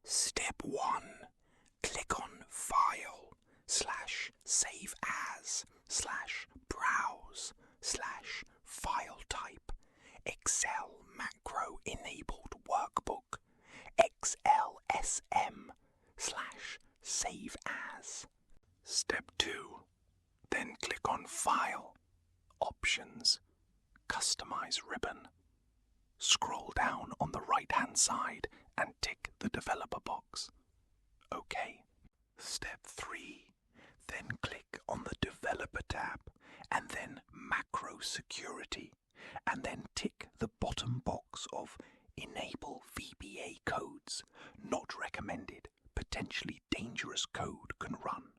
Step 1. Click on File /Save As /Browse /File Type Excel Macro Enabled Workbook XLSM /Save As. Step 2. Then click on File, Options, Customize Ribbon. Scroll down on the right-hand side and tick the developer box. OK. Step 3. Then click on the Developer tab and then Macro Security, and then tick the bottom box of Enable VBA codes. Not recommended. Potentially dangerous code can run.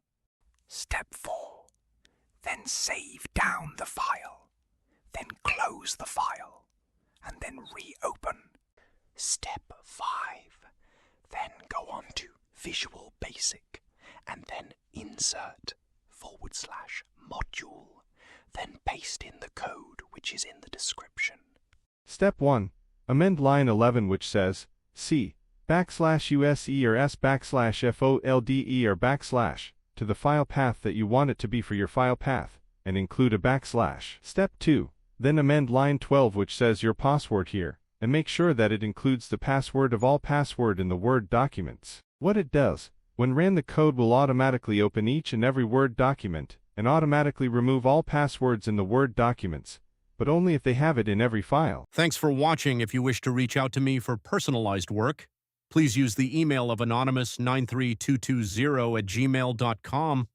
Step 4. Then save down the file. Then close the file. And then reopen. Step 5. Then go on to Visual Basic. And then Insert /Module. Then paste in the code which is in the description. Step 1. Amend line 11 which says, C /USE or S /FOLDE or / to the file path that you want it to be for your file path, and include a /. Step 2. Then amend line 12 which says your password here, and make sure that it includes the password of all password in the Word documents. What it does, when ran the code will automatically open each and every Word document, and automatically remove all passwords in the Word documents, but only if they have it in every file. Thanks for watching. If you wish to reach out to me for personalized work, please use the email of anonymous93220@gmail.com